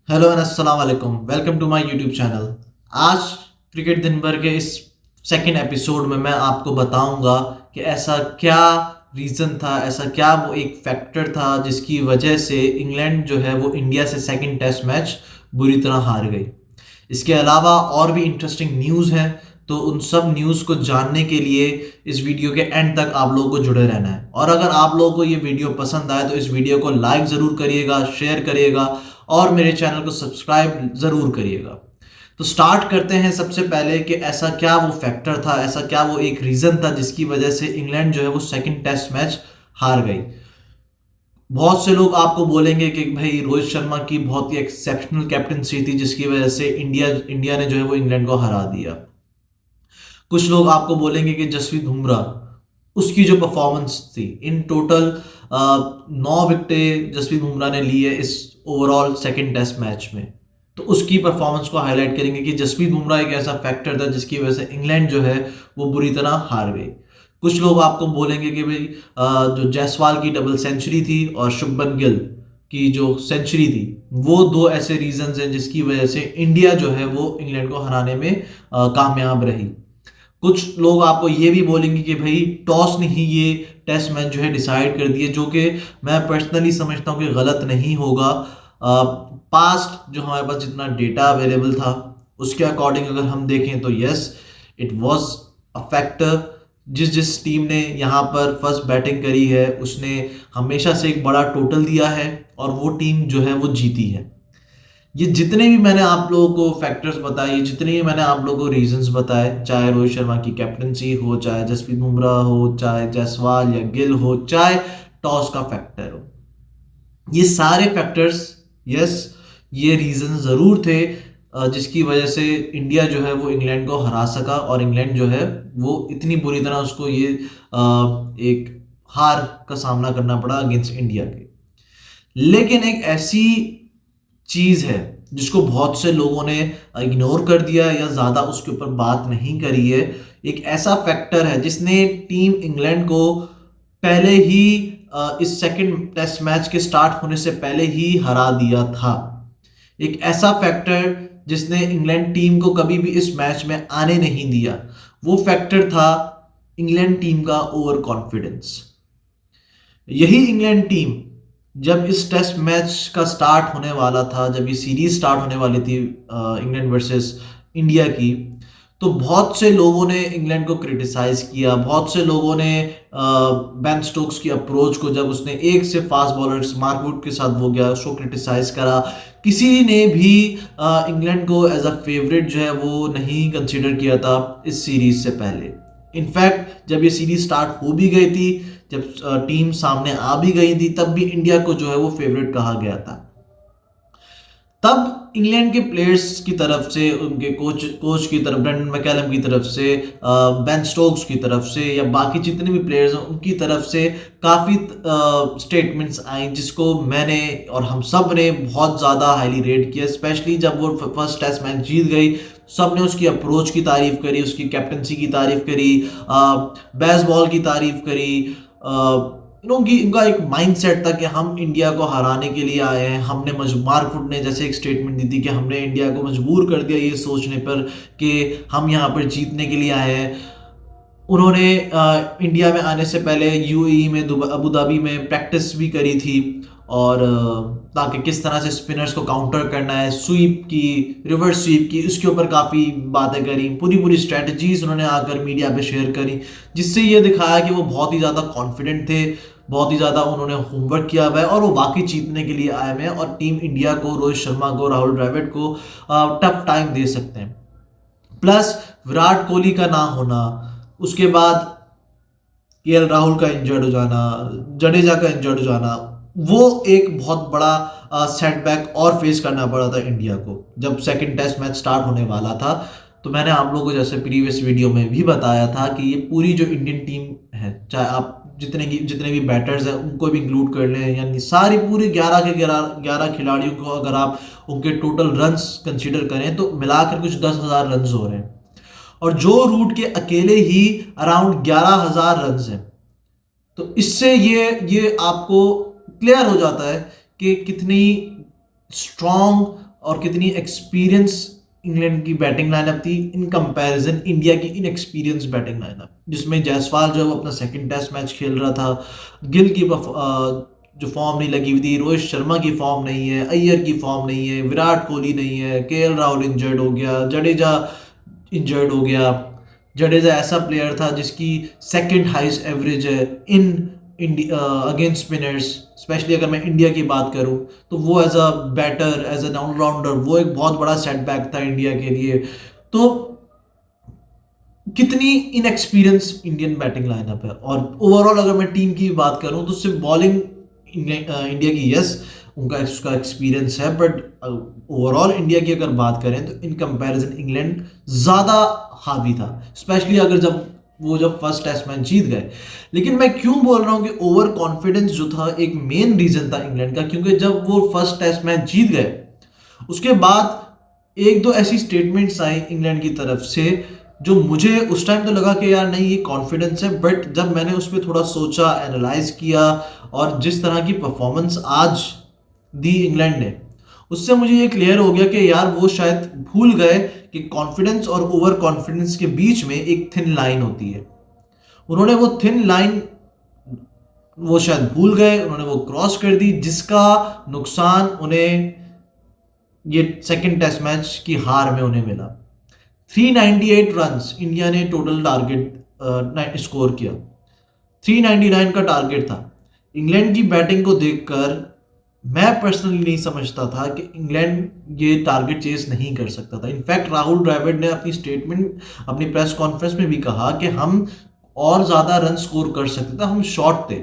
Hello and अस्सलाम वालेकुम। Welcome to my YouTube channel. आज क्रिकेट दिन भर के इस सेकंड एपिसोड में मैं आपको बताऊंगा कि ऐसा क्या रीज़न था, ऐसा क्या वो एक फैक्टर था जिसकी वजह से इंग्लैंड जो है वो इंडिया से सेकंड टेस्ट मैच बुरी तरह हार गई। इसके अलावा और भी इंटरेस्टिंग न्यूज़ हैं, तो उन सब न्यूज़ को जानने के लिए इस वीडियो के एंड तक आप लोगों को जुड़े रहना है। और अगर आप लोगों को ये वीडियो पसंद आए तो इस वीडियो को लाइक ज़रूर करिएगा, शेयर करिएगा और मेरे चैनल को सब्सक्राइब ज़रूर करिएगा। तो स्टार्ट करते हैं सबसे पहले कि ऐसा क्या वो फैक्टर था, ऐसा क्या वो एक रीज़न था जिसकी वजह से इंग्लैंड जो है वो सेकंड टेस्ट मैच हार गई। बहुत से लोग आपको बोलेंगे कि भाई रोहित शर्मा की बहुत ही एक्सेप्शनल कैप्टनसी थी जिसकी वजह से इंडिया ने जो है वो इंग्लैंड को हरा दिया। कुछ लोग आपको बोलेंगे कि जसप्रीत बुमराह उसकी जो परफॉर्मेंस थी, इन टोटल 9 विकेटें जसप्रीत बुमराह ने ली है इस ओवरऑल सेकंड टेस्ट मैच में, तो उसकी परफॉर्मेंस को हाईलाइट करेंगे कि जसप्रीत बुमराह एक ऐसा फैक्टर था जिसकी वजह से इंग्लैंड जो है वो बुरी तरह हार गई। कुछ लोग आपको बोलेंगे कि भाई जो जायसवाल की डबल सेंचुरी थी और शुभमन गिल की जो सेंचुरी थी, वो दो ऐसे रीजंस हैं जिसकी वजह से इंडिया जो है वो इंग्लैंड को हराने में कामयाब रही। कुछ लोग आपको ये भी बोलेंगे कि भाई टॉस ने ही ये टेस्ट मैच जो है डिसाइड कर दिए, जो कि मैं पर्सनली समझता हूँ कि गलत नहीं होगा। पास्ट जो हमारे पास जितना डेटा अवेलेबल था उसके अकॉर्डिंग अगर हम देखें तो yes, it was a factor. जिस जिस टीम ने यहाँ पर फर्स्ट बैटिंग करी है उसने हमेशा से एक बड़ा टोटल दिया है और वो टीम जो है वो जीती है। ये जितने भी मैंने आप लोगों को फैक्टर्स बताए, जितने भी मैंने आप लोगों को रीजंस बताए, चाहे रोहित शर्मा की कैप्टनसी हो, चाहे जसप्रीत बुमराह हो, चाहे जायसवाल या गिल हो, चाहे टॉस का फैक्टर हो, ये सारे फैक्टर्स, यस, ये रीजन जरूर थे जिसकी वजह से इंडिया जो है वो इंग्लैंड को हरा सका और इंग्लैंड जो है वो इतनी बुरी तरह उसको ये एक हार का सामना करना पड़ा अगेंस्ट इंडिया के। लेकिन एक ऐसी चीज है जिसको बहुत से लोगों ने इग्नोर कर दिया या ज्यादा उसके ऊपर बात नहीं करी है। एक ऐसा फैक्टर है जिसने टीम इंग्लैंड को पहले ही इस सेकंड टेस्ट मैच के स्टार्ट होने से पहले ही हरा दिया था। एक ऐसा फैक्टर जिसने इंग्लैंड टीम को कभी भी इस मैच में आने नहीं दिया, वो फैक्टर था इंग्लैंड टीम का ओवर कॉन्फिडेंस। यही इंग्लैंड टीम जब इस टेस्ट मैच का स्टार्ट होने वाला था, जब ये सीरीज स्टार्ट होने वाली थी इंग्लैंड वर्सेस इंडिया की, तो बहुत से लोगों ने इंग्लैंड को क्रिटिसाइज किया। बहुत से लोगों ने बेन स्टोक्स की अप्रोच को, जब उसने एक से फास्ट बॉलर मार्क वुड के साथ वो गया, उसको क्रिटिसाइज करा। किसी ने भी इंग्लैंड को एज अ फेवरेट जो है वो नहीं कंसिडर किया था इस सीरीज से पहले। इनफैक्ट जब ये सीरीज स्टार्ट हो भी गई थी, जब टीम सामने आ भी गई थी, तब भी इंडिया को जो है वो फेवरेट कहा गया था। तब इंग्लैंड के प्लेयर्स की तरफ से, उनके कोच कोच की तरफ, ब्रेंडन मैकलम की तरफ से, बेन स्टोक्स की तरफ से या बाकी जितने भी प्लेयर्स हैं उनकी तरफ से काफ़ी स्टेटमेंट्स आई जिसको मैंने और हम सब ने बहुत ज़्यादा हाईली रेट किया। स्पेशली जब वो फर्स्ट टेस्ट मैच जीत गई, सब ने उसकी अप्रोच की तारीफ करी, उसकी कैप्टनसी की तारीफ करी, बेसबॉल की तारीफ करी। उनकी इनका एक माइंडसेट था कि हम इंडिया को हराने के लिए आए हैं। हमने मार्क वुड ने जैसे एक स्टेटमेंट दी थी कि हमने इंडिया को मजबूर कर दिया ये सोचने पर कि हम यहाँ पर जीतने के लिए आए हैं। उन्होंने इंडिया में आने से पहले यूएई में, अबू धाबी में प्रैक्टिस भी करी थी, और ताकि किस तरह से स्पिनर्स को काउंटर करना है, स्वीप की, रिवर्स स्वीप की, उसके ऊपर काफ़ी बातें करी। पूरी पूरी स्ट्रेटजीज उन्होंने आकर मीडिया पे शेयर करी, जिससे ये दिखाया कि वो बहुत ही ज़्यादा कॉन्फिडेंट थे, बहुत ही ज़्यादा उन्होंने होमवर्क किया हुआ है और वो वाकई जीतने के लिए आए हुए हैं और टीम इंडिया को, रोहित शर्मा को, राहुल द्रविड़ को टफ टाइम दे सकते हैं। प्लस विराट कोहली का ना होना, उसके बाद केएल राहुल का इंजर्ड हो जाना, जडेजा का इंजर्ड हो जाना, वो एक बहुत बड़ा सेटबैक और फेस करना पड़ा था इंडिया को जब सेकंड टेस्ट मैच स्टार्ट होने वाला था। तो मैंने आप लोगों को जैसे प्रीवियस वीडियो में भी बताया था कि ये पूरी जो इंडियन टीम है, चाहे आप जितने भी बैटर्स हैं उनको भी इंक्लूड कर लें, यानी सारी पूरी 11 के 11 खिलाड़ियों को अगर आप उनके टोटल रन्स कंसीडर करें तो मिलाकर कुछ 10,000 रन्स हो रहे हैं। और जो रूट के अकेले ही अराउंड 11,000 रन हैं। तो इससे ये आपको क्लियर हो जाता है कि कितनी स्ट्रॉन्ग और कितनी एक्सपीरियंस इंग्लैंड की बैटिंग लाइनअप थी इन कंपैरिजन इंडिया की इनएक्सपीरियंस बैटिंग लाइनअप, जिसमें जायसवाल जो है वो अपना सेकंड टेस्ट मैच खेल रहा था, गिल की जो फॉर्म नहीं लगी हुई थी, रोहित शर्मा की फॉर्म नहीं है, अय्यर की फॉर्म नहीं है, विराट कोहली नहीं है, केएल राहुल इंजर्ड हो गया, जडेजा इंजर्ड हो गया। जडेजा ऐसा प्लेयर था जिसकी सेकंड हाईएस्ट एवरेज है in India against spinners, especially अगर मैं इंडिया की बात करूं तो वो as a batter, as an allrounder, वो एक बहुत बड़ा सेटबैक था इंडिया के लिए। तो कितनी इनएक्सपीरियंस इंडियन बैटिंग लाइनअप है। और ओवरऑल अगर मैं टीम की बात करूं तो सिर्फ बॉलिंग इंडिया की, यस उनका उसका एक्सपीरियंस है, बट ओवरऑल इंडिया की अगर बात करें तो इन कंपैरिजन इंग्लैंड ज्यादा हावी था, स्पेशली अगर जब फर्स्ट टेस्ट मैच जीत गए। लेकिन मैं क्यों बोल रहा हूं कि ओवर कॉन्फिडेंस जो था एक मेन रीजन था इंग्लैंड का, क्योंकि जब वो फर्स्ट टेस्ट मैच जीत गए उसके बाद एक दो ऐसी स्टेटमेंट्स आई इंग्लैंड की तरफ से जो मुझे उस टाइम तो लगा कि यार नहीं ये कॉन्फिडेंस है, बट जब मैंने उस पर थोड़ा सोचा, एनालाइज किया और जिस तरह की परफॉर्मेंस आज दी इंग्लैंड ने, उससे मुझे ये क्लियर हो गया कि यार वो शायद भूल गए कि कॉन्फिडेंस और ओवर कॉन्फिडेंस के बीच में एक थिन लाइन होती है। उन्होंने वो थिन लाइन वो शायद भूल गए, उन्होंने वो क्रॉस कर दी, जिसका नुकसान उन्हें ये सेकंड टेस्ट मैच की हार में उन्हें मिला। 398 रन्स इंडिया ने टोटल टारगेट स्कोर किया, 399 का टारगेट था। इंग्लैंड की बैटिंग को देखकर मैं पर्सनली नहीं समझता था कि इंग्लैंड ये टारगेट चेस नहीं कर सकता था। इनफैक्ट राहुल द्रविड़ ने अपनी स्टेटमेंट, अपनी प्रेस कॉन्फ्रेंस में भी कहा कि हम और ज्यादा रन स्कोर कर सकते थे, हम शॉर्ट थे।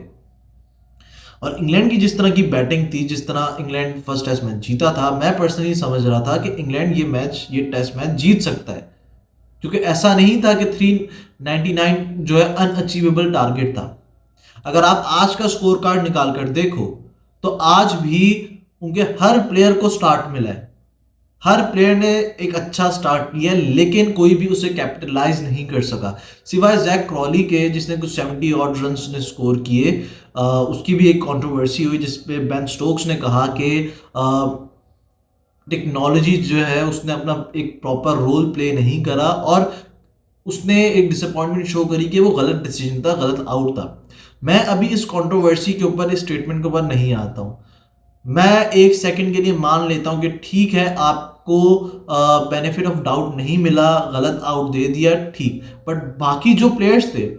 और इंग्लैंड की जिस तरह की बैटिंग थी, जिस तरह इंग्लैंड फर्स्ट टेस्ट मैच जीता था, मैं पर्सनली समझ रहा था कि इंग्लैंड ये टेस्ट मैच जीत सकता है, क्योंकि ऐसा नहीं था कि 399 जो है अनअचीवेबल टारगेट था। अगर आप आज का स्कोर कार्ड निकाल कर देखो तो आज भी उनके हर प्लेयर को स्टार्ट मिला है, हर प्लेयर ने एक अच्छा स्टार्ट किया, लेकिन कोई भी उसे कैपिटलाइज नहीं कर सका सिवाय जैक क्रॉली के, जिसने कुछ 70 ऑड रन्स ने स्कोर किए। उसकी भी एक कंट्रोवर्सी हुई जिसपे बेन स्टोक्स ने कहा कि टेक्नोलॉजी जो है उसने अपना एक प्रॉपर रोल प्ले नहीं करा और उसने एक डिसअपॉइंटमेंट शो करी कि वो गलत डिसीजन था, गलत आउट था। मैं अभी इस कंट्रोवर्सी के ऊपर, इस स्टेटमेंट के ऊपर नहीं आता हूं। मैं एक सेकंड के लिए मान लेता हूं कि ठीक है, आपको बेनिफिट ऑफ डाउट नहीं मिला, गलत आउट दे दिया, ठीक, बट बाकी जो प्लेयर्स थे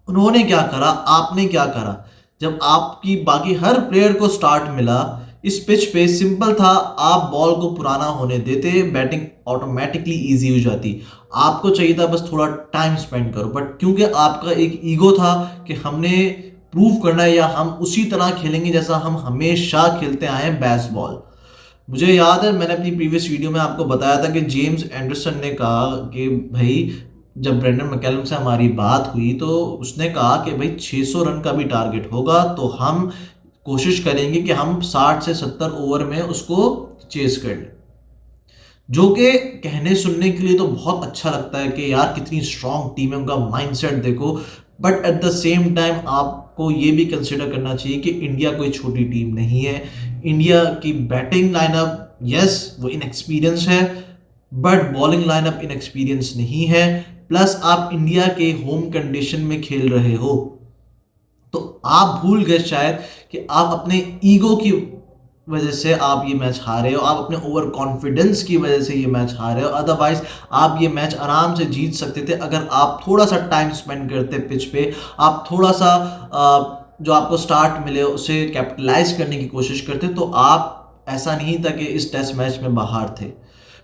उन्होंने क्या करा, आपने क्या करा? जब आपकी बाकी हर प्लेयर को स्टार्ट मिला इस पिच पे, सिंपल था, आप बॉल को पुराना होने देते, बैटिंग ऑटोमेटिकली इजी हो जाती। आपको चाहिए था बस थोड़ा टाइम स्पेंड करो, बट क्योंकि आपका एक ईगो था कि हमने प्रूव करना है या हम उसी तरह खेलेंगे जैसा हम हमेशा खेलते आए हैं, बेसबॉल। मुझे याद है मैंने अपनी प्रीवियस वीडियो में आपको बताया था कि जेम्स एंडरसन ने कहा कि भाई, जब ब्रेंडन मैकलम से हमारी बात हुई तो उसने कहा कि भाई 600 रन का भी टारगेट होगा तो हम कोशिश करेंगे कि हम 60 से 70 ओवर में उसको चेस कर लें, जो कि कहने सुनने के लिए तो बहुत अच्छा लगता है कि यार कितनी स्ट्रांग टीम है, उनका माइंडसेट देखो। But at the same time आपको ये भी कंसिडर करना चाहिए कि इंडिया कोई छोटी टीम नहीं है। इंडिया की बैटिंग लाइनअप, यस वो इनएक्सपीरियंस है, बट बॉलिंग लाइनअप इनएक्सपीरियंस नहीं है। प्लस आप इंडिया के होम कंडीशन में खेल रहे हो, तो आप भूल गए शायद कि आप अपने ईगो की वजह से आप ये मैच हारे हो, आप अपने ओवर कॉन्फिडेंस की वजह से ये मैच हारे हो। अदरवाइज आप ये मैच आराम से जीत सकते थे अगर आप थोड़ा सा टाइम स्पेंड करते पिच पे, आप थोड़ा सा जो आपको स्टार्ट मिले उसे कैपिटलाइज करने की कोशिश करते, तो आप ऐसा नहीं था कि इस टेस्ट मैच में बाहर थे।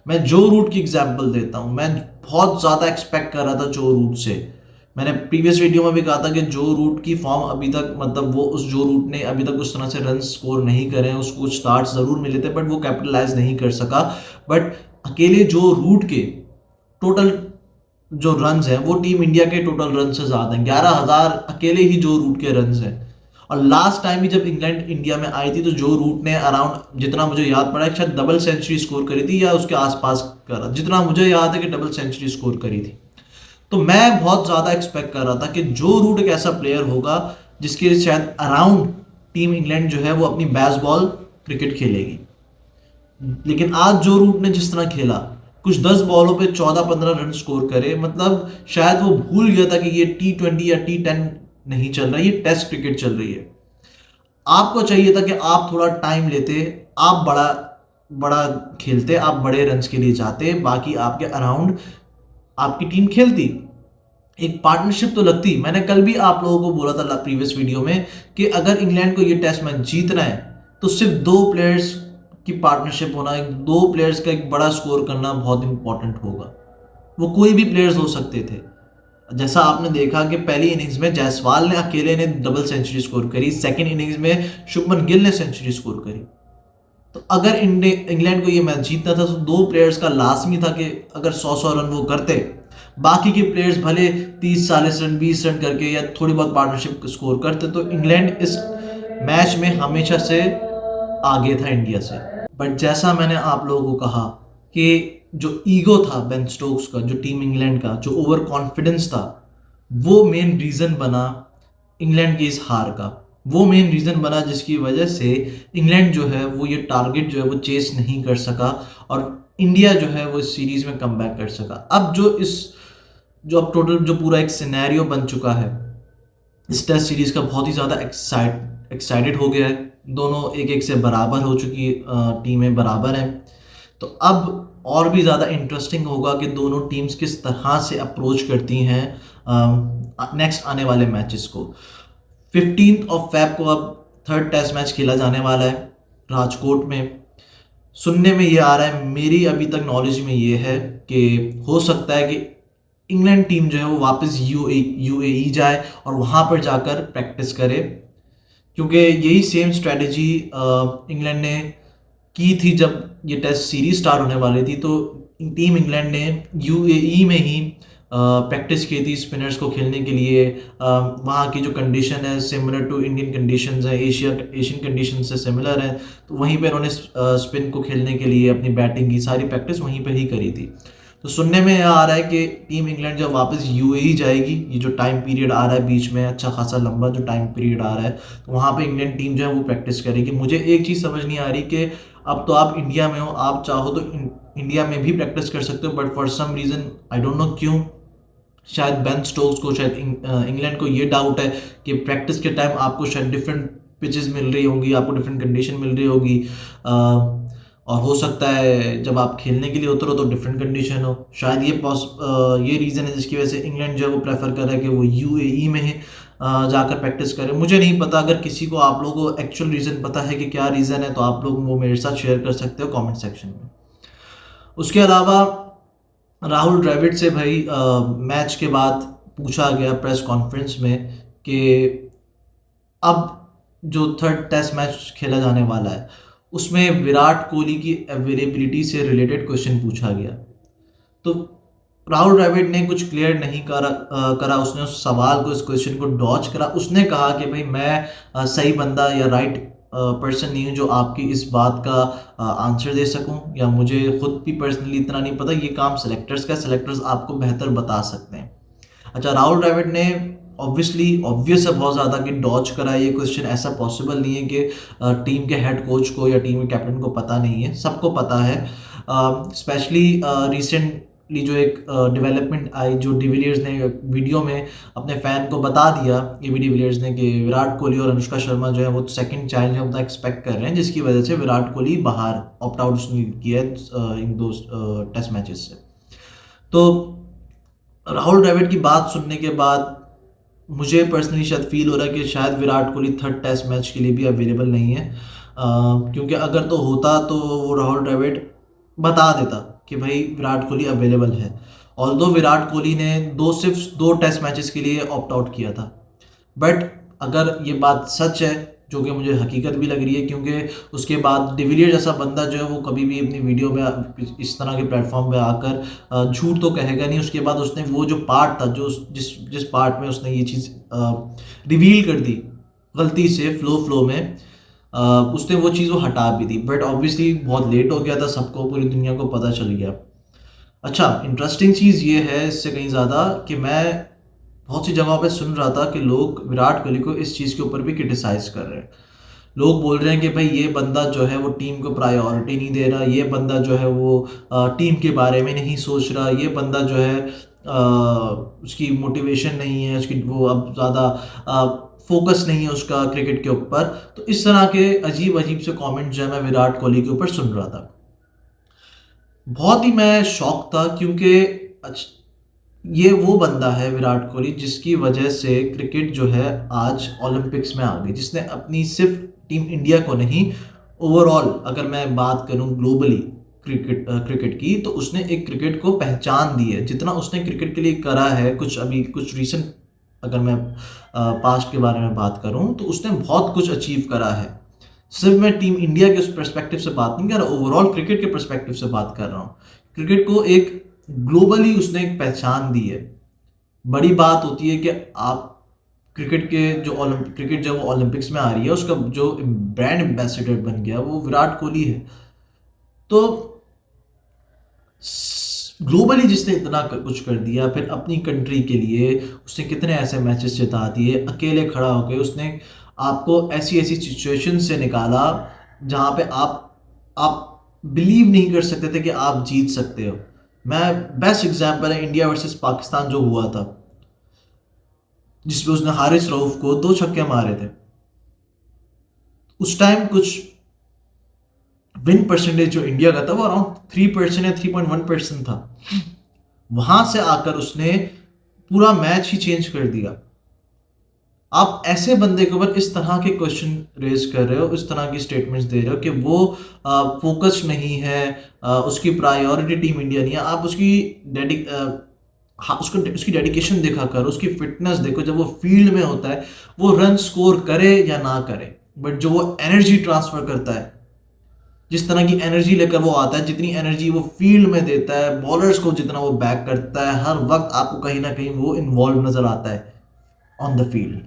मैं जो रूट की एग्जांपल देता हूं, मैं बहुत ज्यादा एक्सपेक्ट कर रहा था जो रूट से। मैंने प्रीवियस वीडियो में भी कहा था कि जो रूट की फॉर्म अभी तक, मतलब वो उस जो रूट ने अभी तक उस तरह से रन स्कोर नहीं करे, उसको स्टार्ट जरूर मिले थे बट वो कैपिटलाइज नहीं कर सका। बट अकेले जो रूट के टोटल जो रन हैं वो टीम इंडिया के टोटल रन से ज्यादा हैं, 11,000 अकेले ही जो रूट के रन हैं। और लास्ट टाइम भी जब इंग्लैंड इंडिया में आई थी तो जो रूट ने अराउंड, जितना मुझे याद पड़ा है, शायद डबल सेंचुरी स्कोर करी थी या उसके आसपास करा, जितना मुझे याद है कि डबल सेंचुरी स्कोर करी थी। तो मैं बहुत ज्यादा एक्सपेक्ट कर रहा था कि जो रूट एक ऐसा प्लेयर होगा जिसके शायद अराउंड टीम इंग्लैंड जो है वो अपनी बेसबॉल क्रिकेट खेलेगी। लेकिन आज जो रूट ने जिस तरह खेला, कुछ 10 बॉलों पे 14-15 रन स्कोर करे, मतलब शायद वो भूल गया था कि ये T20 या T10 नहीं चल रहा, ये टेस्ट क्रिकेट चल रही है। आपको चाहिए था कि आप थोड़ा टाइम लेते, आप बड़ा बड़ा खेलते, आप बड़े रन्स के लिए जाते, बाकी आपके अराउंड आपकी टीम खेलती, एक पार्टनरशिप तो लगती। मैंने कल भी आप लोगों को बोला था प्रीवियस वीडियो में कि अगर इंग्लैंड को ये टेस्ट मैच जीतना है तो सिर्फ दो प्लेयर्स की पार्टनरशिप होना, दो प्लेयर्स का एक बड़ा स्कोर करना बहुत इंपॉर्टेंट होगा। वो कोई भी प्लेयर्स हो सकते थे। जैसा आपने देखा कि पहली इनिंग्स में जायसवाल ने अकेले ने डबल सेंचुरी स्कोर करी, सेकंड इनिंग्स में शुभमन गिल ने सेंचुरी स्कोर करी। तो अगर इंग्लैंड को ये मैच जीतना था तो दो प्लेयर्स का लाजमी था कि अगर 100 रन वो करते, बाकी के प्लेयर्स भले 30-40 रन 20 रन करके या थोड़ी बहुत पार्टनरशिप स्कोर करते तो इंग्लैंड इस मैच में हमेशा से आगे था इंडिया से। बट जैसा मैंने आप लोगों को कहा कि जो ईगो था बेन स्टोक्स का, जो टीम इंग्लैंड का जो ओवर कॉन्फिडेंस था, वो मेन रीज़न बना इंग्लैंड की इस हार का। वो मेन रीज़न बना जिसकी वजह से इंग्लैंड जो है वो ये टारगेट जो है वो चेस नहीं कर सका और इंडिया जो है वो इस सीरीज़ में कम बैक कर सका। अब जो अब टोटल जो पूरा एक सिनेरियो बन चुका है इस टेस्ट सीरीज़ का, बहुत ही ज़्यादा एक्साइटेड हो गया है। दोनों एक एक से बराबर हो चुकी टीमें बराबर हैं। तो अब और भी ज़्यादा इंटरेस्टिंग होगा कि दोनों टीम्स किस तरह से अप्रोच करती हैं नेक्स्ट आने वाले मैचेस को। 15 फ़रवरी को अब थर्ड टेस्ट मैच खेला जाने वाला है राजकोट में। सुनने में ये आ रहा है, मेरी अभी तक नॉलेज में ये है कि हो सकता है कि इंग्लैंड टीम जो है वो वापस यूएई जाए और वहाँ पर जाकर प्रैक्टिस करे, क्योंकि यही सेम स्ट्रेटजी इंग्लैंड ने की थी जब ये टेस्ट सीरीज स्टार्ट होने वाली थी। तो टीम इंग्लैंड ने यूएई में ही प्रैक्टिस की थी स्पिनर्स को खेलने के लिए। वहाँ की जो कंडीशन है सिमिलर टू इंडियन कंडीशंस है, एशियन कंडीशन से सिमिलर है। तो वहीं पे उन्होंने स्पिन को खेलने के लिए अपनी बैटिंग की सारी प्रैक्टिस वहीं पे ही करी थी। तो सुनने में यह आ रहा है कि टीम इंग्लैंड जब वापस यूएई जाएगी, ये जो टाइम पीरियड आ रहा है बीच में, अच्छा खासा लंबा जो टाइम पीरियड आ रहा है, तो वहाँ पे इंग्लैंड टीम जो है वो प्रैक्टिस करेगी। मुझे एक चीज़ समझ नहीं आ रही कि अब तो आप इंडिया में हो, आप चाहो तो इंडिया में भी प्रैक्टिस कर सकते हो, but for some reason I don't know क्यों, शायद बेन स्टोक्स को, शायद इंग्लैंड को ये डाउट है कि प्रैक्टिस के टाइम आपको शायद डिफरेंट पिचेस मिल रही होंगी, आपको डिफरेंट कंडीशन मिल रही होगी, और हो सकता है जब आप खेलने के लिए उतरो तो डिफरेंट कंडीशन हो। शायद ये रीज़न है जिसकी वजह से इंग्लैंड जो है वो प्रेफर कर रहा है कि वो यूएई में ही जाकर प्रैक्टिस करें। मुझे नहीं पता, अगर किसी को आप लोगों को एक्चुअल रीज़न पता है कि क्या रीज़न है तो आप लोग वो मेरे साथ शेयर कर सकते हो कमेंट सेक्शन में। उसके अलावा राहुल द्रविड़ से भाई मैच के बाद पूछा गया प्रेस कॉन्फ्रेंस में कि अब जो थर्ड टेस्ट मैच खेला जाने वाला है उसमें विराट कोहली की अवेलेबिलिटी से रिलेटेड क्वेश्चन पूछा गया। तो राहुल द्रविड़ ने कुछ क्लियर नहीं करा, उसने उस सवाल को, इस क्वेश्चन को डॉज करा। उसने कहा कि भाई मैं सही बंदा या राइट पर्सन नहीं हूँ जो आपकी इस बात का आंसर दे सकूं, या मुझे खुद भी पर्सनली इतना नहीं पता, ये काम सेलेक्टर्स का, सेलेक्टर्स आपको बेहतर बता सकते हैं। अच्छा, राहुल द्रविड़ ने ऑब्वियस है बहुत ज़्यादा कि डॉज करा ये क्वेश्चन। ऐसा पॉसिबल नहीं है कि टीम के हेड कोच को या टीम के कैप्टन को पता नहीं है, सबको पता है। स्पेशली रिसेंटली जो एक डेवलपमेंट आई, जो डिविलियर्स ने वीडियो में अपने फैन को बता दिया, एबी डिविलियर्स ने, कि विराट कोहली और अनुष्का शर्मा जो है वो सेकंड चाइल्ड हम एक्सपेक्ट कर रहे हैं, जिसकी वजह से विराट कोहली बाहर ऑप्ट आउट किया है इन दो टेस्ट मैचेस से। तो राहुल द्रविड़ की बात सुनने के बाद मुझे पर्सनली शायद फील हो रहा है कि शायद Virat Kohli third test match के लिए भी अवेलेबल नहीं है, क्योंकि अगर तो होता तो वो राहुल द्रविड़ बता देता कि भाई विराट कोहली अवेलेबल है। और दो विराट कोहली ने सिर्फ दो टेस्ट मैचेस के लिए ऑप्ट आउट किया था। बट अगर ये बात सच है, जो कि मुझे हकीकत भी लग रही है, क्योंकि उसके बाद डिविलियर जैसा बंदा जो है वो कभी भी अपनी वीडियो में इस तरह के प्लेटफॉर्म पे आकर झूठ तो कहेगा नहीं। उसके बाद उसने वो जो पार्ट था, जो जिस पार्ट में उसने ये चीज़ रिवील कर दी गलती से फ्लो में, उसने वो चीज़ वो हटा भी दी। बट ऑब्वियसली बहुत लेट हो गया था, सबको, पूरी दुनिया को पता चल गया। अच्छा, इंटरेस्टिंग चीज़ ये है इससे कहीं ज़्यादा कि मैं बहुत सी जगहों पे सुन रहा था कि लोग विराट कोहली को इस चीज़ के ऊपर भी क्रिटिसाइज कर रहे हैं। लोग बोल रहे हैं कि भाई ये बंदा जो है वो टीम को प्रायोरिटी नहीं दे रहा, ये बंदा जो है वो टीम के बारे में नहीं सोच रहा, ये बंदा जो है उसकी मोटिवेशन नहीं है, उसकी वो अब ज़्यादा फोकस नहीं है उसका क्रिकेट के ऊपर। तो इस तरह के अजीब अजीब से कमेंट जो है मैं विराट कोहली के ऊपर सुन रहा था। बहुत ही मैं शॉक था, क्योंकि ये वो बंदा है विराट कोहली जिसकी वजह से क्रिकेट जो है आज ओलंपिक्स में आ गई, जिसने अपनी सिर्फ टीम इंडिया को नहीं, ओवरऑल अगर मैं बात करूं ग्लोबली क्रिकेट की, तो उसने एक क्रिकेट को पहचान दी है। जितना उसने क्रिकेट के लिए करा है, कुछ रीसेंट अगर मैं पास्ट के बारे में बात करूं, तो उसने बहुत कुछ अचीव करा है। सिर्फ मैं टीम इंडिया के उस पर्सपेक्टिव से बात नहीं कर रहा, ओवरऑल क्रिकेट के पर्सपेक्टिव से बात कर रहा हूँ। क्रिकेट को एक ग्लोबली उसने एक पहचान दी है। बड़ी बात होती है कि आप क्रिकेट के जो क्रिकेट जब वो ओलंपिक्स में आ रही है, उसका जो ब्रांड एम्बेसडर बन गया वो विराट कोहली है। तो ग्लोबली जिसने इतना कुछ कर दिया, फिर अपनी कंट्री के लिए उसने कितने ऐसे मैचेस जिता दिए, अकेले खड़ा होकर उसने आपको ऐसी ऐसी सिचुएशन से निकाला जहां पे आप बिलीव नहीं कर सकते थे कि आप जीत सकते हो। मैं बेस्ट एग्जांपल है इंडिया वर्सेस पाकिस्तान जो हुआ था, जिसमें उसने हारिस रऊफ को 2 छक्के मारे थे। उस टाइम कुछ विन परसेंटेज जो इंडिया का था वो अराउंड 3% या 3.1% था। वहां से आकर उसने पूरा मैच ही चेंज कर दिया। आप ऐसे बंदे के ऊपर इस तरह के क्वेश्चन रेज कर रहे हो, इस तरह की स्टेटमेंट्स दे रहे हो कि वो फोकस नहीं है, उसकी प्रायोरिटी टीम इंडिया नहीं है। आप उसकी डेडिकेशन देखा करो, उसकी फिटनेस देखो। जब वो फील्ड में होता है, वो रन स्कोर करे या ना करे, बट जो वो एनर्जी ट्रांसफर करता है, जिस तरह की एनर्जी लेकर वो आता है, जितनी एनर्जी वो फील्ड में देता है, बॉलर्स को जितना वो बैक करता है, हर वक्त आपको कहीं ना कहीं वो इन्वॉल्व नजर आता है ऑन द फील्ड।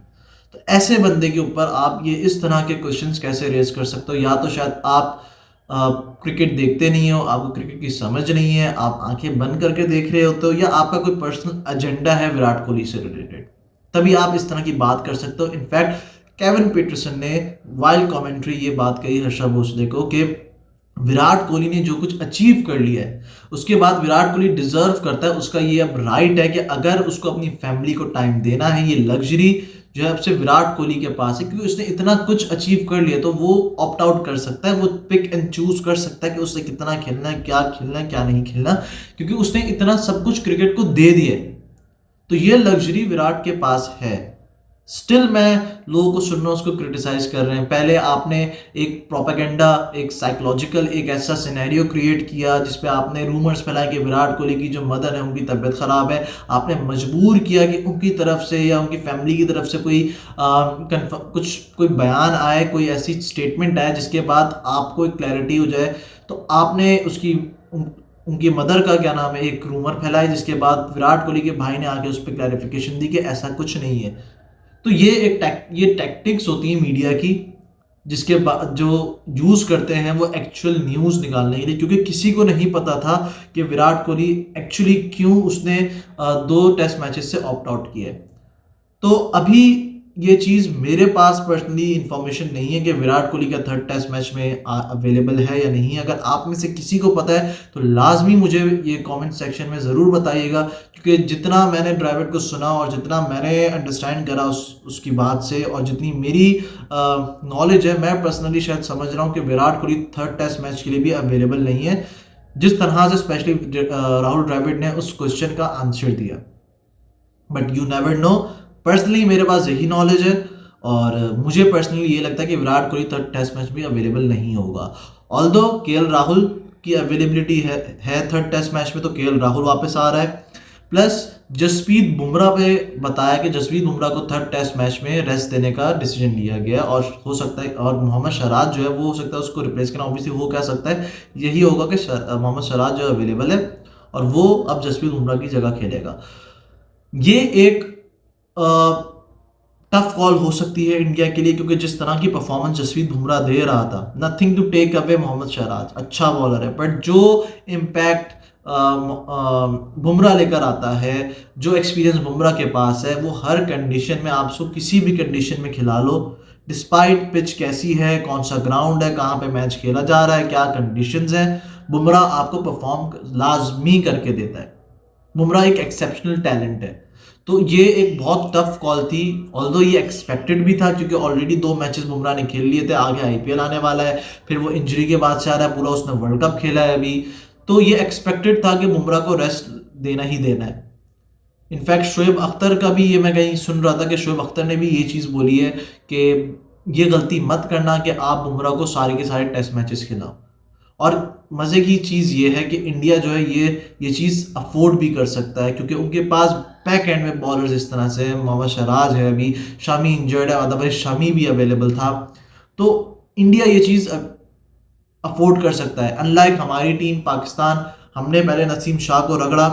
तो ऐसे बंदे के ऊपर आप ये इस तरह के क्वेश्चंस कैसे रेज कर सकते हो? या तो शायद आप क्रिकेट देखते नहीं हो, आपको क्रिकेट की समझ नहीं है, आप आंखें बंद करके देख रहे होते हो, या आपका कोई पर्सनल एजेंडा है विराट कोहली से रिलेटेड, तभी आप इस तरह की बात कर सकते हो। इनफैक्ट केविन पीटरसन ने वाइल्ड कमेंट्री ये बात कही हर्षा भोसले को कि विराट कोहली ने जो कुछ अचीव कर लिया है, उसके बाद विराट कोहली डिजर्व करता है, उसका ये अब राइट है कि अगर उसको अपनी फैमिली को टाइम देना है, ये लग्जरी जो है अब से विराट कोहली के पास है, क्योंकि उसने इतना कुछ अचीव कर लिया, तो वो ऑप्ट आउट कर सकता है, वो पिक एंड चूज कर सकता है कि उससे कितना खेलना है, क्या नहीं खेलना, क्योंकि उसने इतना सब कुछ क्रिकेट को दे दिया। तो ये लग्जरी विराट के पास है। स्टिल मैं लोगों को सुन रहा हूं, उसको क्रिटिसाइज कर रहे हैं। पहले आपने एक प्रोपेगेंडा, एक साइकोलॉजिकल एक ऐसा सिनेरियो क्रिएट किया जिसपे आपने रूमर्स फैलाए कि विराट कोहली की जो मदर है उनकी तबीयत खराब है। आपने मजबूर किया कि उनकी तरफ से या उनकी फैमिली की तरफ से कोई बयान आए, कोई ऐसी स्टेटमेंट आए जिसके बाद आपको एक क्लैरिटी हो जाए। तो आपने उनकी मदर का क्या नाम है एक रूमर फैलाई, जिसके बाद विराट कोहली के भाई ने आके उस पर क्लैरिफिकेशन दी कि ऐसा कुछ नहीं है। तो ये टैक्टिक्स होती है मीडिया की, जिसके बाद जो यूज करते हैं वो एक्चुअल न्यूज निकालने के लिए, क्योंकि किसी को नहीं पता था कि विराट कोहली एक्चुअली क्यों उसने 2 टेस्ट मैचेस से ऑप्ट आउट किया है। तो अभी ये चीज मेरे पास पर्सनली इंफॉर्मेशन नहीं है कि विराट कोहली का 3rd टेस्ट मैच में अवेलेबल है या नहीं। अगर आप में से किसी को पता है तो लाजमी मुझे ये कमेंट सेक्शन में ज़रूर बताइएगा, क्योंकि जितना मैंने ड्राविड को सुना और जितना मैंने अंडरस्टैंड करा उसकी बात से, और जितनी मेरी नॉलेज है, मैं पर्सनली शायद समझ रहा हूँ कि Virat Kohli 3rd test match के लिए भी अवेलेबल नहीं है, जिस तरह से स्पेशली राहुल ड्राविड ने उस क्वेश्चन का आंसर दिया। But you never know. Personally मेरे पास यही नॉलेज है, और मुझे पर्सनली ये लगता है कि Virat Kohli 3rd test match में अवेलेबल नहीं होगा। ऑल्दो केएल राहुल की अवेलेबिलिटी है 3rd टेस्ट मैच में, तो केएल राहुल वापस आ रहा है। प्लस जसप्रीत बुमराह पे बताया कि जसप्रीत बुमराह को 3rd टेस्ट मैच में रेस्ट देने का डिसीजन लिया गया, और हो सकता है और मोहम्मद सिराज जो है वो हो सकता है उसको रिप्लेस करना। ऑब्वियसली वो कह सकता है यही होगा कि मोहम्मद सिराज जो अवेलेबल है और वो अब जसप्रीत बुमराह की जगह खेलेगा। ये एक टफ कॉल हो सकती है इंडिया के लिए, क्योंकि जिस तरह की परफॉर्मेंस जसप्रीत बुमराह दे रहा था, nothing to take away Mohammed Siraj अच्छा बॉलर है, बट जो इम्पैक्ट बुमराह लेकर आता है, जो एक्सपीरियंस बुमराह के पास है, वो हर कंडीशन में, आप उसको किसी भी कंडीशन में खिला लो, डिस्पाइट पिच कैसी है, कौन सा ग्राउंड है, कहाँ पे मैच खेला जा रहा है, क्या कंडीशंस है, बुमराह आपको परफॉर्म लाजमी करके देता है। बुमराह एक एक्सेप्शनल टैलेंट है। तो ये एक बहुत टफ कॉल थी, ऑल्दो ये एक्सपेक्टेड भी था क्योंकि ऑलरेडी 2 मैचेस बुमराह ने खेल लिए थे, आगे आईपीएल आने वाला है, फिर वो इंजरी के बाद से आ रहा है, पूरा उसने वर्ल्ड कप खेला है अभी, तो ये एक्सपेक्टेड था कि बुमराह को रेस्ट देना ही देना है। इनफैक्ट शोएब अख्तर का भी ये मैं कहीं सुन रहा था कि शोएब अख्तर ने भी ये चीज़ बोली है कि ये गलती मत करना कि आप बुमराह को सारे के सारे टेस्ट मैचेस खिलाओ। और मज़े की चीज़ ये है कि इंडिया जो है ये चीज़ अफोर्ड भी कर सकता है क्योंकि उनके पास बैक एंड में बॉलर्स इस तरह से हैं। मोहम्मद शराज है, अभी शामी इंजर्ड है, अदरवाइज शमी भी अवेलेबल था। तो इंडिया ये चीज़ अफोर्ड कर सकता है। अनलाइक हमारी टीम पाकिस्तान, हमने पहले नसीम शाह को रगड़ा,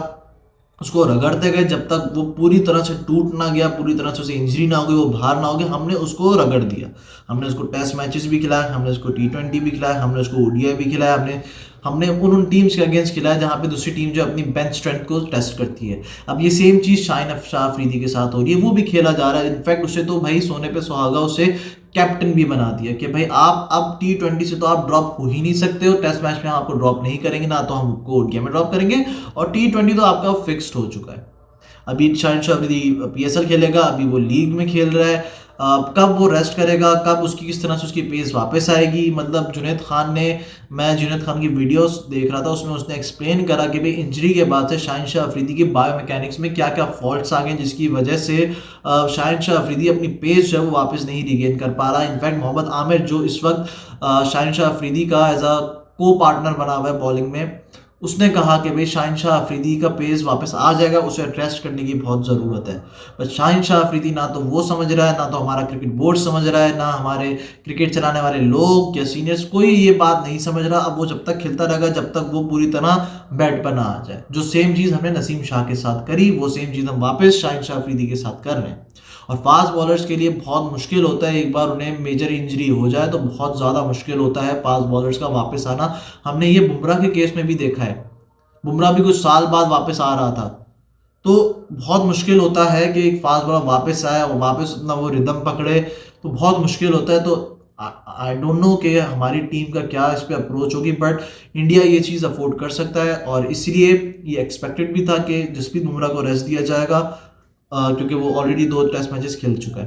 उसको रगड़ते गए जब तक वो पूरी तरह से टूट ना गया, पूरी तरह से उसे इंजरी ना हो गई, वो बाहर ना हो गया, हमने उसको रगड़ दिया। हमने उसको टेस्ट मैचेस भी खिलाया, हमने उसको T20 भी खिलाया, हमने उसको ओडीआई भी खिलाया, हमने उन टीम्स के अगेंस्ट खिलाया जहाँ पे दूसरी टीम जो अपनी बेंच स्ट्रेंथ को टेस्ट करती है। अब ये सेम चीज़ शाहीन अफरीदी के साथ हो रही है, वो भी खेला जा रहा है। इनफैक्ट उसे तो भाई सोने पे सुहागा उसे कैप्टन भी बना दिया कि भाई आप अब T20 से तो आप ड्रॉप हो ही नहीं सकते हो, टेस्ट मैच में आपको ड्रॉप नहीं करेंगे, ना तो हम आपको ओडीआई में ड्रॉप करेंगे, और T20 तो आपका फिक्स्ड हो चुका है। अभी शाहीन अफरीदी पीएसएल खेलेगा, अभी वो लीग में खेल रहा है, कब वो रेस्ट करेगा, कब उसकी किस तरह से उसकी पेस वापस आएगी। मतलब जुनैद खान ने, मैं जुनैद खान की वीडियोस देख रहा था, उसमें उसने एक्सप्लेन करा कि भाई इंजरी के बाद से शाहीन अफरीदी की बायोमैकेनिक्स में क्या क्या फॉल्ट्स आ गए जिसकी वजह से शाहीन अफरीदी अपनी पेस जो है वो वापस नहीं रिगेन कर पा रहा। इनफैक्ट मोहम्मद आमिर जो इस वक्त शाहीन अफरीदी का एज अ को पार्टनर बना हुआ है बॉलिंग में, उसने कहा कि भाई शाहीन अफरीदी का पेस वापस आ जाएगा, उसे रेस्ट करने की बहुत ज़रूरत है। बट शाहीन अफरीदी ना तो वो समझ रहा है, ना तो हमारा क्रिकेट बोर्ड समझ रहा है, ना हमारे क्रिकेट चलाने वाले लोग या सीनियर्स, कोई ये बात नहीं समझ रहा। अब वो जब तक खेलता रहेगा जब तक वो पूरी तरह बैट पर ना आ जाए। जो सेम चीज़ हमने नसीम शाह के साथ करी, वो सेम चीज़ हम वापस शाहीन अफरीदी के साथ कर रहे हैं। और फास्ट बॉलर्स के लिए बहुत मुश्किल होता है, एक बार उन्हें मेजर इंजरी हो जाए तो बहुत ज़्यादा मुश्किल होता है फास्ट बॉलर्स का वापस आना। हमने ये बुमराह के केस में भी देखा है, बुमराह भी कुछ साल बाद वापस आ रहा था, तो बहुत मुश्किल होता है कि एक फास्ट बॉलर वापस आए और वापस अपना वो रिदम पकड़े, तो बहुत मुश्किल होता है। तो आई डोंट नो कि हमारी टीम का क्या इस पर अप्रोच होगी, बट इंडिया ये चीज़ अफोर्ड कर सकता है और इसलिए ये एक्सपेक्टेड भी था कि जसप्रीत बुमराह को रेस्ट दिया जाएगा क्योंकि वो ऑलरेडी 2 टेस्ट मैचेस खेल चुका है।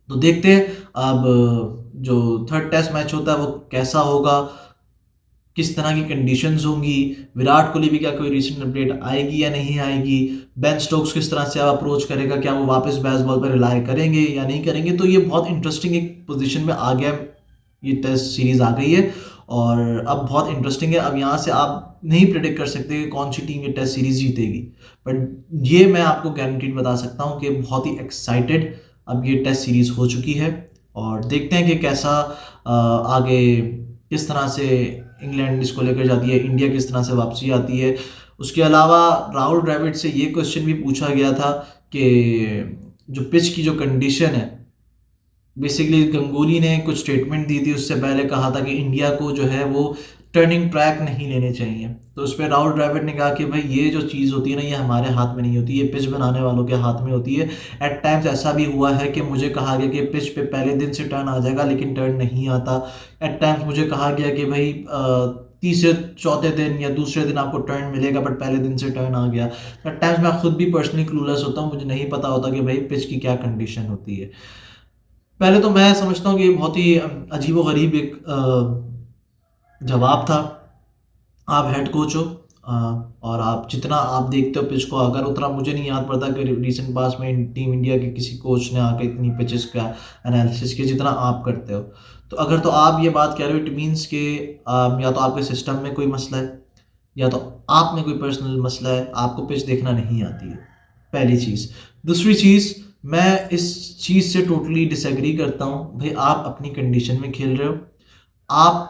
तो देखते हैं अब जो थर्ड टेस्ट मैच होता है वो कैसा होगा, किस तरह की कंडीशंस होंगी, विराट कोहली भी क्या कोई रीसेंट अपडेट आएगी या नहीं आएगी, बेन स्टोक्स किस तरह से अप्रोच करेगा, क्या वो वापस बेसबॉल पर रिलाय करेंगे या नहीं करेंगे। तो ये बहुत इंटरेस्टिंग एक पोजीशन में आ गया, ये टेस्ट सीरीज आ गई है और अब बहुत इंटरेस्टिंग है। अब यहाँ से आप नहीं प्रिडिक्ट कर सकते कि कौन सी टीम ये टेस्ट सीरीज जीतेगी, बट ये मैं आपको गारंटीड बता सकता हूँ कि बहुत ही एक्साइटेड अब ये टेस्ट सीरीज हो चुकी है और देखते हैं कि कैसा आगे किस तरह से इंग्लैंड इसको लेकर जाती है, इंडिया किस तरह से वापसी आती है। उसके अलावा राहुल द्रविड़ से ये क्वेश्चन भी पूछा गया था कि जो पिच की जो कंडीशन है, बेसिकली गंगुली ने कुछ स्टेटमेंट दी थी, उससे पहले कहा था कि इंडिया को जो है वो टर्निंग ट्रैक नहीं लेने चाहिए। तो उस पर राहुल द्रविड़ ने कहा कि भाई ये जो चीज़ होती है ना, ये हमारे हाथ में नहीं होती, ये पिच बनाने वालों के हाथ में होती है। एट टाइम्स ऐसा भी हुआ है कि मुझे कहा गया कि पिच पे पहले दिन से टर्न आ जाएगा, लेकिन टर्न नहीं आता। एट टाइम्स मुझे कहा गया कि भाई तीसरे चौथे दिन या दूसरे दिन आपको टर्न मिलेगा, बट पहले दिन से टर्न आ गया। एट टाइम्स मैं खुद भी पर्सनली क्लूलेस होता हूँ, मुझे नहीं पता होता कि भाई पिच की क्या कंडीशन होती है। पहले तो मैं समझता हूँ कि ये बहुत ही अजीबोगरीब एक जवाब था। आप हेड कोच हो और आप जितना आप देखते हो पिच को, अगर उतना मुझे नहीं याद पड़ता कि रिसेंट पास में टीम इंडिया के किसी कोच ने आकर इतनी पिचेस का एनालिसिस किया जितना आप करते हो। तो अगर तो आप ये बात कह रहे हो, इट मीन्स के या तो आपके सिस्टम में कोई मसला है या तो आप में कोई पर्सनल मसला है, आपको पिच देखना नहीं आती है, पहली चीज़। दूसरी चीज़, मैं इस चीज़ से टोटली डिसएग्री करता हूँ। भाई आप अपनी कंडीशन में खेल रहे हो, आप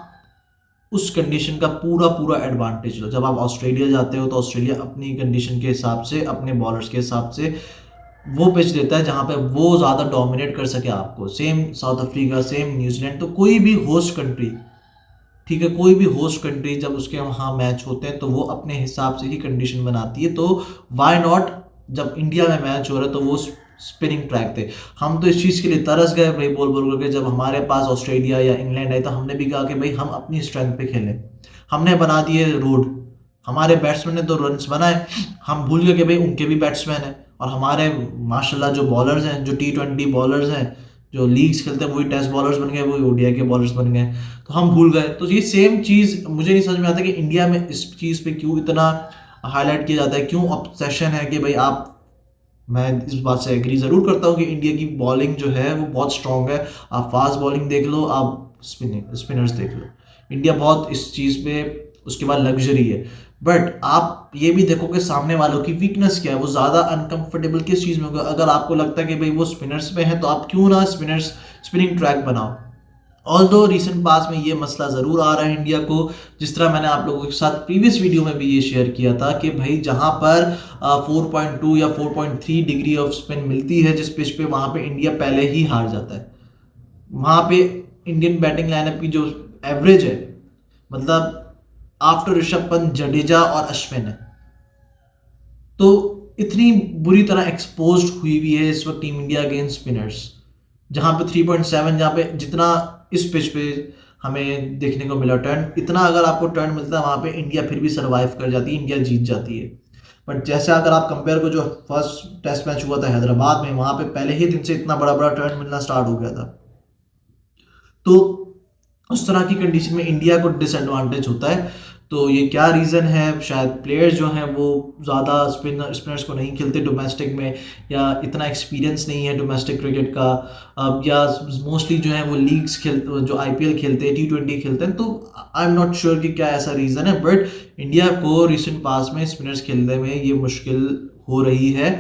उस कंडीशन का पूरा पूरा एडवांटेज लो। जब आप ऑस्ट्रेलिया जाते हो तो ऑस्ट्रेलिया अपनी कंडीशन के हिसाब से, अपने बॉलर्स के हिसाब से वो पिच देता है जहाँ पे वो ज़्यादा डोमिनेट कर सके आपको। Same south Africa, same New Zealand, तो कोई भी होस्ट कंट्री, ठीक है, कोई भी होस्ट कंट्री जब उसके वहाँ मैच होते हैं तो वो अपने हिसाब से ही कंडीशन बनाती है। तो वाई नॉट, जब इंडिया में मैच हो रहा है तो वो स्पिनिंग ट्रैक थे। हम तो इस चीज़ के लिए तरस गए भाई बोल बोल करके, जब हमारे पास ऑस्ट्रेलिया या इंग्लैंड आए तो हमने भी कहा कि भाई हम अपनी स्ट्रेंथ पे खेलें। हमने बना दिए रोड, हमारे बैट्समैन ने तो रन्स बनाए, हम भूल गए कि भाई उनके भी बैट्समैन हैं, और हमारे माशाल्लाह जो बॉलर्स हैं, जो T20 बॉलर्स हैं, जो लीग्स खेलते हैं वही टेस्ट बॉलर्स बन गए, वही ओडीआई के बॉलर्स बन गए, तो हम भूल गए। तो ये सेम चीज़ मुझे नहीं समझ में आता कि इंडिया में इस चीज़ पे क्यों इतना हाईलाइट किया जाता है, क्यों ऑब्सेशन है कि भाई आप, मैं इस बात से एग्री ज़रूर करता हूँ कि इंडिया की बॉलिंग जो है वो बहुत स्ट्रॉन्ग है। आप फास्ट बॉलिंग देख लो, आप स्पिनर्स देख लो, इंडिया बहुत इस चीज़ पे, उसके बाद लग्जरी है। बट आप ये भी देखो कि सामने वालों की वीकनेस क्या है, वो ज़्यादा अनकंफर्टेबल किस चीज़ में होगा। अगर आपको लगता है कि भाई वो स्पिनर्स पे है तो आप क्यों ना स्पिनिंग ट्रैक बनाओ। ऑल्दो रिसेंट पास में ये मसला ज़रूर आ रहा है इंडिया को, जिस तरह मैंने आप लोगों के साथ प्रीवियस वीडियो में भी ये शेयर किया था कि भाई जहाँ पर 4.2 या 4.3 डिग्री ऑफ स्पिन मिलती है जिस पिच पे, वहाँ पे इंडिया पहले ही हार जाता है। वहाँ पे इंडियन बैटिंग लाइनअप की जो एवरेज है, मतलब आफ्टर ऋषभ पंत, जडेजा और अश्विन है, तो इतनी बुरी तरह एक्सपोज हुई हुई है इस वक्त टीम इंडिया अगेंस्ट स्पिनर्स, जहां पे 3.7, जहां पे जितना इस पिच पे हमें देखने को मिला टर्न, इतना अगर आपको टर्न मिलता है वहां पे इंडिया फिर भी सरवाइव कर जाती है, इंडिया जीत जाती है। बट जैसे अगर आप कंपेयर को, जो फर्स्ट टेस्ट मैच हुआ था हैदराबाद में, वहां पे पहले ही दिन से इतना बड़ा बड़ा टर्न मिलना स्टार्ट हो गया था, तो उस तरह की कंडीशन में इंडिया को डिसएडवांटेज होता है। तो ये क्या रीज़न है, शायद प्लेयर्स जो हैं वो ज़्यादा स्पिनर्स को नहीं खेलते डोमेस्टिक में, या इतना एक्सपीरियंस नहीं है डोमेस्टिक क्रिकेट का, या मोस्टली जो है वो लीग्स खेलते, जो आईपीएल खेलते हैं, T20 खेलते हैं। तो आई एम नॉट श्योर कि क्या ऐसा रीज़न है, बट इंडिया को रिसेंट पास में स्पिनर्स खेलने में ये मुश्किल हो रही है।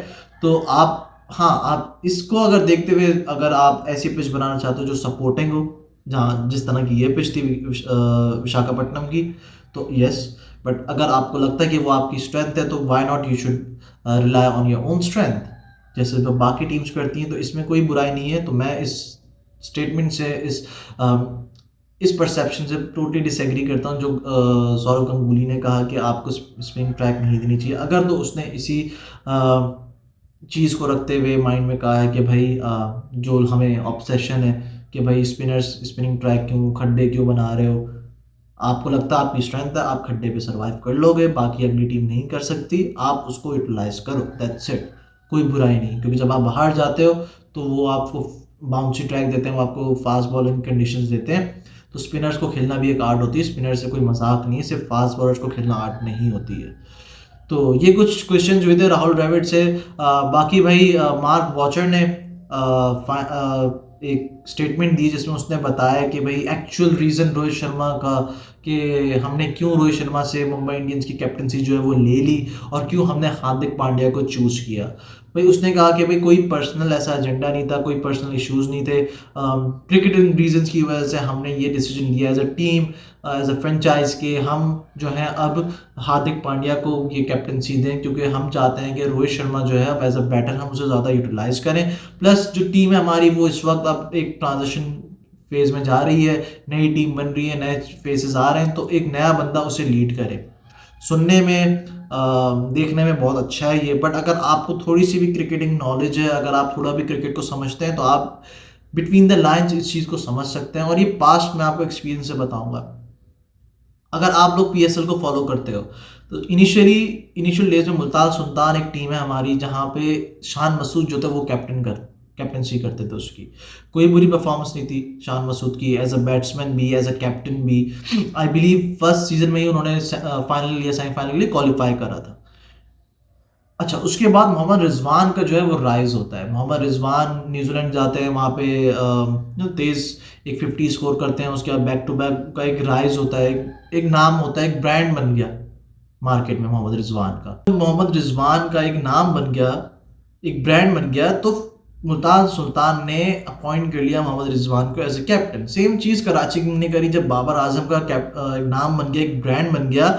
तो आप, हाँ, आप इसको अगर देखते हुए अगर आप ऐसी पिच बनाना चाहते हो जो सपोर्टिंग हो, जहाँ जिस तरह की ये पिच थी विशाखापट्टनम की, तो यस। बट अगर आपको लगता है कि वो आपकी स्ट्रेंथ है तो why not, you should rely on your own strength, जैसे जो बाकी टीम्स करती हैं, तो इसमें कोई बुराई नहीं है। तो मैं इस स्टेटमेंट से, इस परसेप्शन से टोटली डिसएग्री करता हूँ जो सौरव गंगुली ने कहा कि आपको स्पिन ट्रैक नहीं देनी चाहिए। अगर तो उसने इसी चीज़ को रखते हुए माइंड में कहा है कि भाई जो हमें ऑब्सेशन है कि भाई स्पिनिंग ट्रैक क्यों, खड्डे क्यों बना रहे हो, आपको लगता है आपकी स्ट्रेंथ है, आप खड्डे पे सर्वाइव कर लोगे, बाकी अगली टीम नहीं कर सकती, आप उसको यूटिलाइज करो, दैट्स इट। कोई बुराई नहीं, क्योंकि जब आप बाहर जाते हो तो वो आपको बाउंसी ट्रैक देते हैं, वो आपको फास्ट बॉलिंग कंडीशंस देते हैं। तो स्पिनर्स को खेलना भी एक आर्ट होती है, स्पिनर से कोई मजाक नहीं है, सिर्फ फास्ट बॉलर्स को खेलना आर्ट नहीं होती है। तो ये कुछ क्वेश्चन हुए थे राहुल द्रविड़ से। बाकी भाई मार्क वॉचर ने एक स्टेटमेंट दी जिसमें उसने बताया कि भाई एक्चुअल रीज़न रोहित शर्मा का, कि हमने क्यों रोहित शर्मा से मुंबई इंडियंस की कैप्टनसी जो है वो ले ली, और क्यों हमने हार्दिक पांड्या को चूज़ किया। भाई उसने कहा कि भाई कोई पर्सनल ऐसा एजेंडा नहीं था, कोई पर्सनल इश्यूज नहीं थे, क्रिकेटिंग रीजंस की वजह से हमने ये डिसीजन लिया as a team, as a franchise के हम जो है अब हार्दिक पांड्या को ये कैप्टनसी दें, क्योंकि हम चाहते हैं कि रोहित शर्मा जो है अब एज अ बैटर हम उसे ज़्यादा यूटिलाइज करें। प्लस जो टीम है हमारी वो इस वक्त अब एक ट्रांजिशन फेज में जा रही है, नई टीम बन रही है, नए फेसेस आ रहे हैं, तो एक नया बंदा उसे लीड करे। सुनने में देखने में बहुत अच्छा है ये, बट अगर आपको थोड़ी सी भी क्रिकेटिंग नॉलेज है, अगर आप थोड़ा भी क्रिकेट को समझते हैं, तो आप बिटवीन द लाइंस इस चीज़ को समझ सकते हैं। और ये पास्ट में आपको एक्सपीरियंस से बताऊंगा, अगर आप लोग पीएसएल को फॉलो करते हो तो इनिशियल डेज में मुल्तान सुल्तान एक टीम है हमारी, जहाँ पे शान मसूद जो थे वो कैप्टनसी करते थे उसकी। कोई बुरी परफॉर्मेंस नहीं थी शान मसूद की, एज अ बैट्समैन भी, एज अ कैप्टन भी। आई बिलीव फर्स्ट सीजन में ही उन्होंने फाइनल या सेमीफाइनल के लिए क्वालिफाई करा था। अच्छा, उसके बाद मोहम्मद रिजवान का जो है वो राइज होता है। मोहम्मद रिजवान न्यूजीलैंड जाते हैं, वहाँ पे तेज एक 50 स्कोर करते हैं, उसके बाद बैक टू बैक का एक राइज होता है, एक नाम होता है, एक ब्रांड बन गया मार्केट में मोहम्मद रिजवान का। तो मोहम्मद रिजवान का एक नाम बन गया, एक ब्रांड बन गया, तो मुल्तान सुल्तान ने अपॉइंट कर लिया मोहम्मद रिजवान को एज ए कैप्टन। सेम चीज़ कराची किंग ने करी, जब बाबर आजम का एक नाम बन गया, एक ब्रांड बन गया,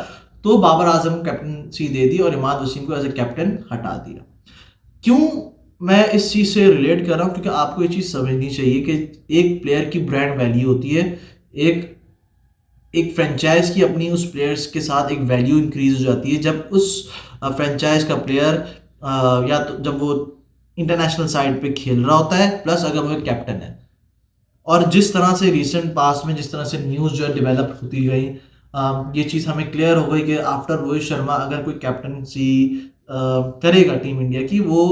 तो बाबर आजम को कैप्टनसी दे दी और इमाद वसीम को एज ए कैप्टन हटा दिया। क्यों मैं इस चीज़ से रिलेट कर रहा हूँ, क्योंकि आपको ये चीज़ समझनी चाहिए कि एक प्लेयर की ब्रांड वैल्यू होती है, एक एक फ्रेंचाइज की अपनी उस प्लेयर्स के साथ एक वैल्यू इंक्रीज हो जाती है जब उस फ्रेंचाइज का प्लेयर, या तो जब वो इंटरनेशनल साइड पे खेल रहा होता है, प्लस अगर वो कैप्टन है। और जिस तरह से रिसेंट पास में जिस तरह से न्यूज़ जो है डेवलप होती गई, ये चीज़ हमें क्लियर हो गई कि आफ्टर रोहित शर्मा अगर कोई कैप्टनसी करेगा टीम इंडिया की, वो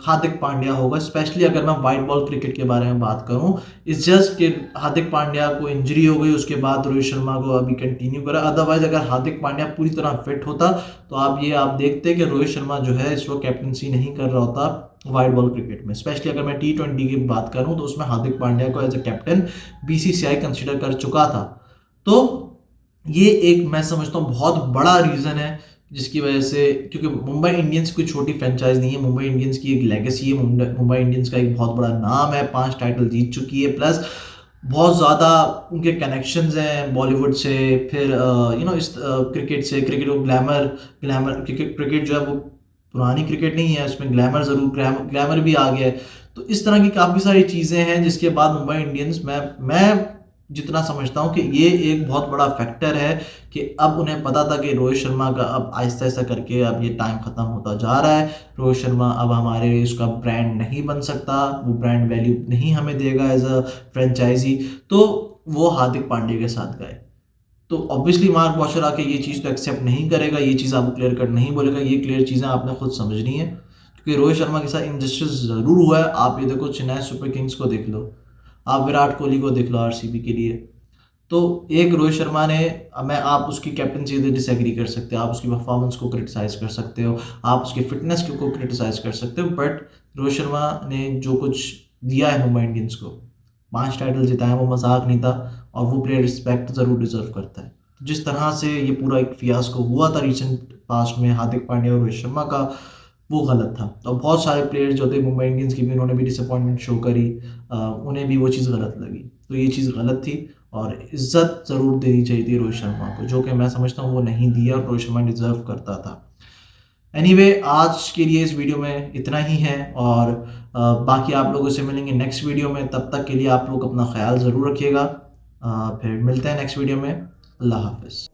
हार्दिक पांड्या होगा। स्पेशली अगर मैं वाइट बॉल क्रिकेट के बारे में बात करूं, इस जस्ट कि हार्दिक पांड्या को इंजरी हो गई, उसके बाद रोहित शर्मा को अभी कंटिन्यू करा। अदरवाइज अगर हार्दिक पांड्या पूरी तरह फिट होता तो आप देखते कि रोहित शर्मा जो है इस वक्त कैप्टनसी नहीं कर रहा होता वाइट बॉल क्रिकेट में। स्पेशली अगर मैं T20 की बात करूं तो उसमें हार्दिक पांड्या को as a captain BCCI consider कर चुका था। तो ये एक मैं समझता हूँ बहुत बड़ा रीज़न है जिसकी वजह से, क्योंकि मुंबई इंडियंस कोई छोटी फ्रेंचाइज नहीं है। मुंबई इंडियंस की एक लेगेसी है, मुंबई इंडियंस का एक बहुत बड़ा नाम है, 5 टाइटल जीत चुकी है, प्लस बहुत ज़्यादा उनके कनेक्शंस हैं बॉलीवुड से, फिर इस क्रिकेट से। क्रिकेट को ग्लैमर क्रिकेट जो है वो पुरानी क्रिकेट नहीं है, उसमें ग्लैमर ज़रूर ग्लैमर भी आ गया है। तो इस तरह की काफ़ी सारी चीज़ें हैं जिसके बाद मुंबई इंडियंस, मैं जितना समझता हूँ कि ये एक बहुत बड़ा फैक्टर है कि अब उन्हें पता था कि रोहित शर्मा का अब आहिस्ता-आहिस्ता करके अब ये टाइम ख़त्म होता जा रहा है। रोहित शर्मा अब हमारे लिए उसका ब्रांड नहीं बन सकता, वो ब्रांड वैल्यू नहीं हमें देगा एज़ अ फ्रेंचाइज़ी, तो वो हार्दिक पांड्या के साथ गए। तो ऑब्वियसली मार्क वॉशर आके ये चीज़ तो एक्सेप्ट नहीं करेगा, ये चीज़ आपको क्लियर कट नहीं बोलेगा। ये क्लियर चीज़ें आपने खुद समझनी है, क्योंकि रोहित शर्मा के साथ इनजस्टिस ज़रूर हुआ है। आप ये देखो चेन्नई सुपर किंग्स को देख लो, आप विराट कोहली को देख लो RCB के लिए। तो एक रोहित शर्मा ने, मैं आप उसकी कैप्टनसी से डिसएग्री कर सकते हो, आप उसकी परफॉर्मेंस को क्रिटिसाइज कर सकते हो, आप उसकी फिटनेस को क्रिटिसाइज कर सकते हो, बट रोहित शर्मा ने जो कुछ दिया है मुंबई इंडियंस को, 5 टाइटल जिताए, वो मजाक नहीं था, और वो प्लेयर रिस्पेक्ट ज़रूर डिजर्व करता है। तो जिस तरह से ये पूरा एक फियास्को हुआ था रिसेंट पास्ट में हार्दिक पांड्या और रोहित शर्मा का, वो गलत था। तो बहुत सारे प्लेयर्स जो थे मुंबई इंडियंस की भी, उन्होंने भी डिसअपॉइंटमेंट शो करी, उन्हें भी वो चीज़ गलत लगी। तो ये चीज़ गलत थी, और इज्जत ज़रूर देनी चाहिए थी रोहित शर्मा को, जो कि मैं समझता हूँ वो नहीं दिया, और रोहित शर्मा डिजर्व करता था। एनीवे, आज के लिए इस वीडियो में इतना ही है, और बाकी आप लोगों से मिलेंगे नेक्स्ट वीडियो में। तब तक के लिए आप लोग अपना ख्याल ज़रूर रखिएगा। फिर मिलते हैं नेक्स्ट वीडियो में। अल्लाह हाफिज़।